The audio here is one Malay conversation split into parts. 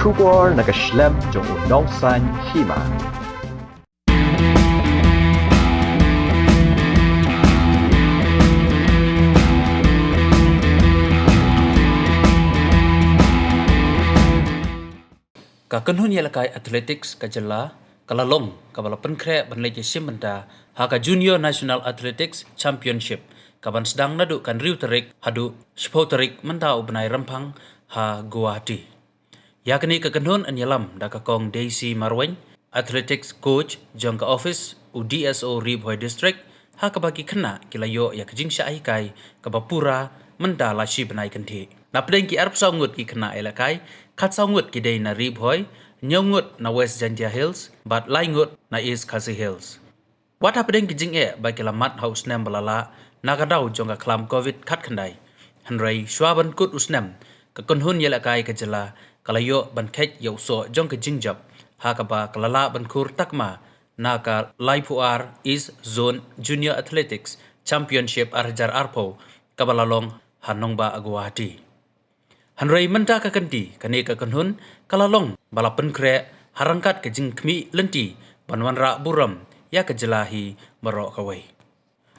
Shubor nagaslem jong unongsan hima. Kakenhun yelakai athletics kajela kalalong kabala penkre banleje simenta haka junior national athletics championship kaban sedang nadu kan riu terik hadu spau terik mentau benai rempang ha Guwahati. Yakni kakenhun anyalam da kakong Daisy Marweng athletics coach jong ka office UDSO Ribhoi district ha kabagi kena kilayo ya kajing syai kai kabapura menta lashi benai kanti. Napdeng ki arp saungut ki kena elakai kat saungut ki day na Ribhoi nyongut na West Jantia Hills bat laingut na East Khasi Hills. Wat hapdeng ki jing ba kilamat ha usnem balala nakadau jong ka klam covid kat kandai. Hanrai shwaban kut usnem ka kunhun yelakai ka jela kalayo ban kek yo so jong ka jingjap ha ka ba kalala ban kur takma na ka Laipuar East Zone Junior Athletics Championship arjar arpo kabalalong hanong ba Guwahati. Hanrai menta ka kanti kane ka kanhun kalalong bala penkre harangkat ke jing kmi lenti banwanra buram ya ka jelahi barok kawai.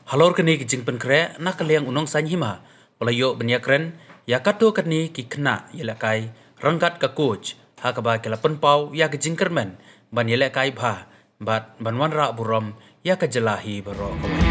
Halor kane ke jing penkre na kaliang unong sanhima walayo benyakren ya kato kane ki kena yelakai rangkat ka coach ha ka ba kala penpau ya ke jing kermen ban yelakai bha bat banwanra buram ya ka jelahi barok kawai.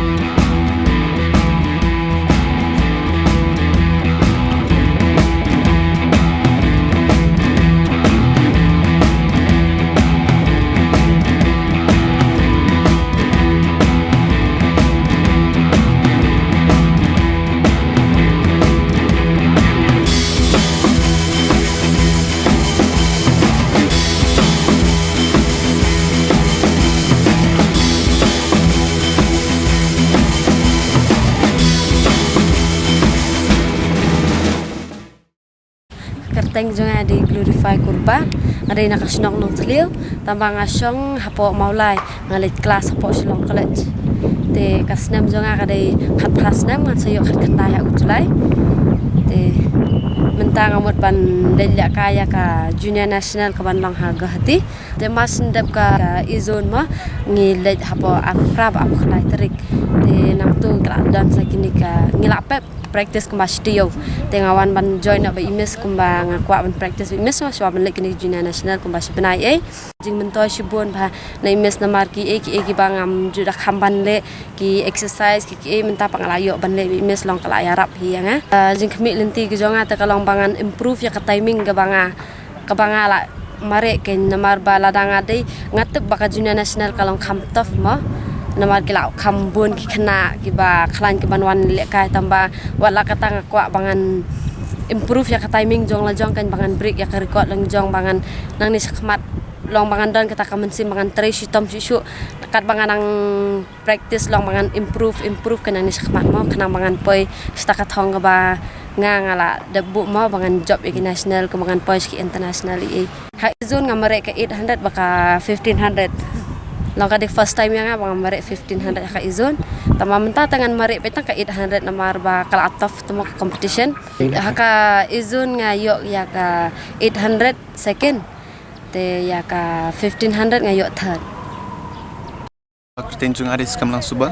Kerteng jonga di glorify kurba ada nakasnok nong tlio tambang asyong hapo maulai ngalit kelas hapo silong college te kasnem jonga kadai khat prasnem ngan sayo khat kandaya utulai te mentang amot ban delya kaya ka junior national ka ban long ha Guwahati te mas ndep ka izon ma ngilet hapo aprab ap khlai terik te nang tu kla dan sakini ka ngilapep practice kumba studio tengawan ban join up imes kumba ngakwa ban practice imes wa ban lek ni junior national kumba sebenai jing mentoi shibun ba na imes na marki ki bangam juda khamban le ki exercise ki menta pangalayo ban le imes long kala yarap hi nga jing kemi lenti ki jonga ta kalong bangan improve ya ka timing ga banga la mare ken namar bala danga dei ngatep baka junior national kalong kham tof ma namar kila kambun ki kena ki ba klan ki banwan le kai tamba wala kata ngakwa bangan improve ya ka timing jong la jong kan bangan break ya ka record lang jong bangan nang ni sakmat long bangan dan kita kamensin bangan trace tom sisu kat bangan nang practice long bangan improve kan ni sakmat mo kanang bangan poi setakat hong ba ngala debu mo bangan job ki national ke bangan poi ki international ha zone ngamare ka 800 baka 1500 long ka first time yang bang mare 1500 ka izon tama menta tangan mare petang ka 800 namar ba kala atof temo competition ka izon ngayo ya ka 800 second te ya ka 1500 ngayo third. Kertenjung aris kamlang suba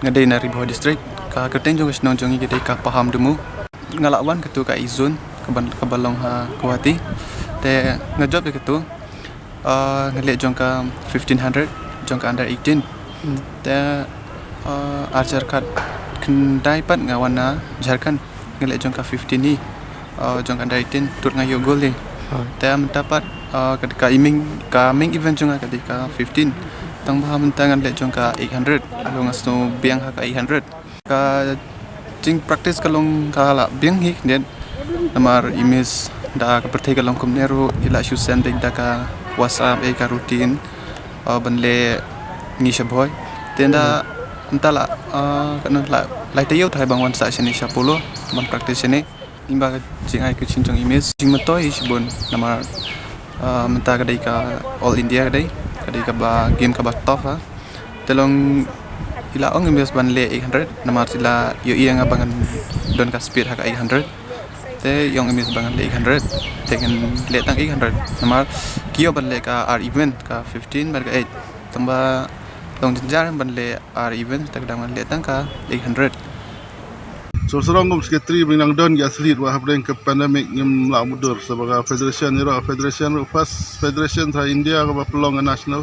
ngadai na Ribhoi district ka kertenjung snong jongi gede ka paham demu ngalawan ketu ka izon ka balong ha Guwahati te ngajob de ketu ngeliat jong ka 1500 jong ka under 18 te archer kat kendai pat ngawana Jharkhand ngeliat jong ka 15 ni jong ka under 18 tut ngayo gol ni te mendapat ketika main event jong ka ketika 15 tang bah mentangan ngeliat jong ka 800 long asno biang ka 800 ka jing practice kalong kala biang hik net namar imis da ka pertega long komnero ila shusen dek da ka WhatsApp ka rutin banle ni shaboy tenda entala kana lai tayo thai bangwan sa sini shapulo man practice ni imba jing ai kucing jong image jing matoi shibon nama menta kadai ka all India kadai ka ba game ka ba top ha telong ila ong image banle 800 nama sila yo iya nga bangan don ka speed ha ka 800 te yang emis bangan le 100 tegen le tang 800 namal kio ban le ka r event ka 15 bar ka 8 tamba long jenjar ban le r event tak dang le tang ka 800. So serong sekretari binang don ya asli wa habdeng ke pandemik ngim la mudur sebagai federation iro federation first federation sa India ka pelong national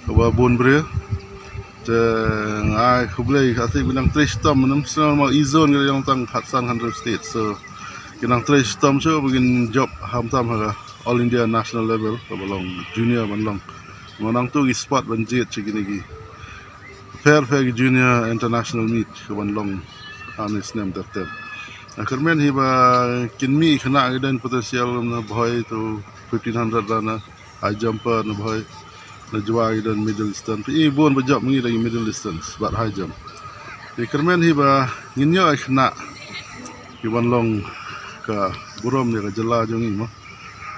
ka bon bre te ngai khublei asli binang tristom nam sama izon ga yang tang hatsan 100 states so binang tristom so begin job hamtam ha all India national level ka pelong junior banlong manang tu spot banjit chigini gi fair junior international meet ka banlong anis nem terter. Akhirnya hiba kinmi kena dan potensial na boy to 1500 dana high jumper na boy na jwa dan middle distance. Pi bon bajak mengi lagi middle distance but high jump. Akhirnya hiba nginyo kena hiban long ka burom ni ka jela jongi mo.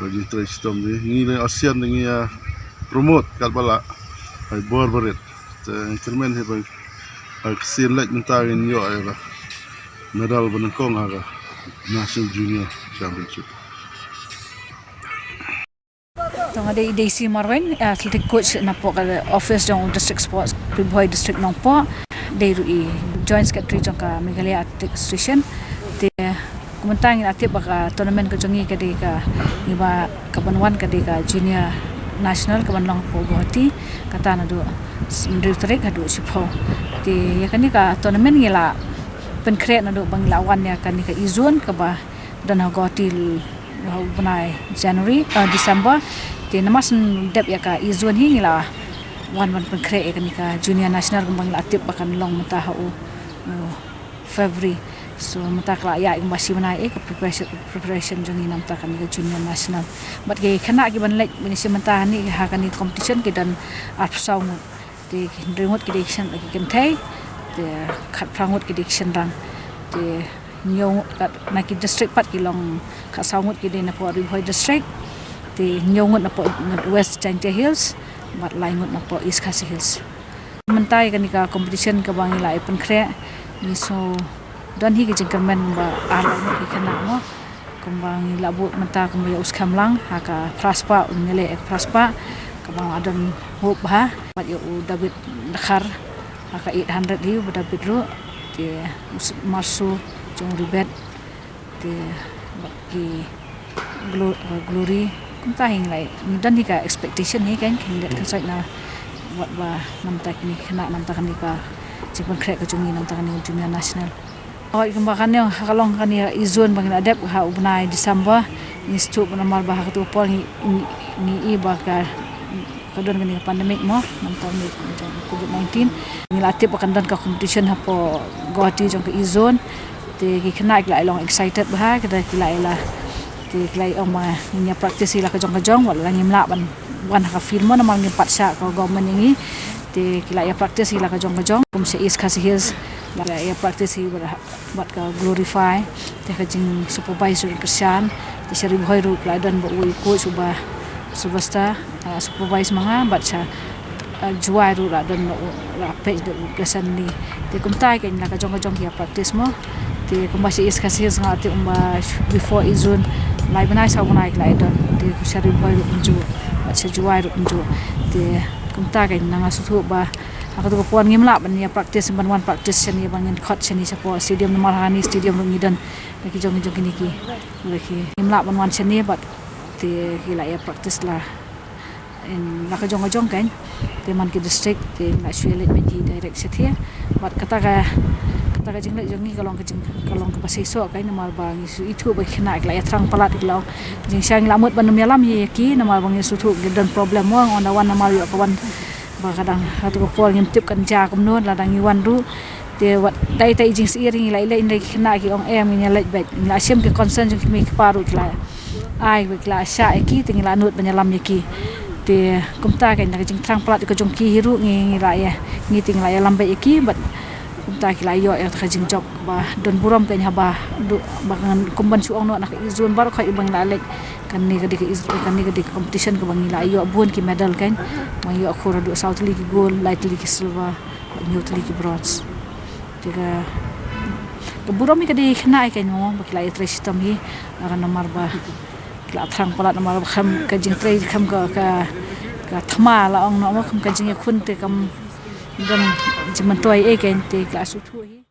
Lagi tristom ni ngi ASEAN ni promote kat bala ai bor berit. Akhirnya hiba aksin lek minta nginyo ay medal benengkong aga National Junior Championship. Tong ada Daisy Marwin, athletic coach na po ka office jong district sports Pribhoy district nong po. They joint secretary jong ka Meghalaya Athletic Association. Te kumantang aktif baka tournament ka jongi ka di ka iba kabanwan ka di ka junior national kabanlang po buhati kata na do Mendri Tarik adu sipo. Te yakani ka tournament ngila penkret na do bang lawan ya kan ka izun ka ba dan hagotil bunai January December ti namas dep ya ka izun hingila wan penkret kan ka junior national bang latip bakan long mata hu February so mata kla ya masih menai ka preparation jongi nam ta kan ka junior national but ke khana ki ban lek minisi mata ni ha kan competition ki dan at saung ti remote ki action ki kan thai te khat prangut ki diction rang te nyong kat naki district pat kilong ka saungut ki na po Pribhoy district te nyongut na po West Chantia Hills bat laingut na po East Khasi Hills mentai kan ka competition ka bang ila ipon kre ni so don hi ki jengkermen ba ala ni kana mo kumbang labu menta kumbaya uskamlang ha ka praspa unele ek praspa ka bang adon hope ha pat yo David Dakhar aka 800 hiu pada bidru ti masu jong ribet ti baki glory kunta hing lai dan hika expectation hi kan kindet kan sai na wat ba namta kini kena namta kan ka jipon krek ka jungi namta kan junior national oi kembakan yang kalong kan ya izon bang adep ha ubnai December ni stu namal bah ka tu pol ni i bakar kadon kini pandemik mo namta ni COVID-19 ngilatip akan dan ka competition hapo Guwahati jong ka izon te ki kena ik lai long excited bah kada ki lai la te klai ong ma nya practice la ka jong wala ngimla ban wan ka film mo namal ngi patsa ka government ngi te ki lai practice la ka jong kum se East Khasi Hills la ya practice bat ka glorify te ka jing supervisor Krishan te seri Pribhoy ru la dan bo wi ko suba subasta supervise mga baca juai ru la dan la page de kesan ni te kumtai kan la ka jong ya practice mo te kumbasi is kasih ngati umba before izun lai banai sa bunai lai dan te kusari boy ru unju baca juai ru unju te kumtai kan nanga sutu ba aku tu puan ngimla ban ya practice ban one practice ni bangin court ni sapo stadium Malhani stadium ngidan lagi jong kini ki lagi ngimla ban one ni but te hila ya practice la in la ka jong kan te man ki district te na shwele meji direct setia bat kata ka jing la jong ni kalong ka pasai so kai na mal bang isu itu ba khina la ya trang palat iklau jing sang lamut ban melam ye ki na mal bang isu thu gidan problem mo on da wan na mal yo ka wan ba kadang hatu ko pol ngim tip kan ja kum non la dang iwan ru te wat dai tai jing siring la ila khina ki ong em ni la bet la sem ke concern jing mi paru la ai wikla sha eki tingla nut banyalam yeki te kumta kan nak jing trang plat ko jong ki hiru ngi la ya ngi tingla ya lambe yeki bat kumta ki la yo ya ka jing job ba don buram kan haba du bangan kumban su ong no nak izun bar kha ibang la lek kan ni gadi kan ni gadi competition ko bang la yo bun ki medal kan ma yo ko do south league gold light league silver youth league bronze tiga Keburu mi kadi kena ikan mo bakla itre sistem hi akan nomor ba kla thrang pala nomor kham ka jing tre kham ka thama la ong no kham ka jing khun te kam gam jiman toy e ken te kla su thu hi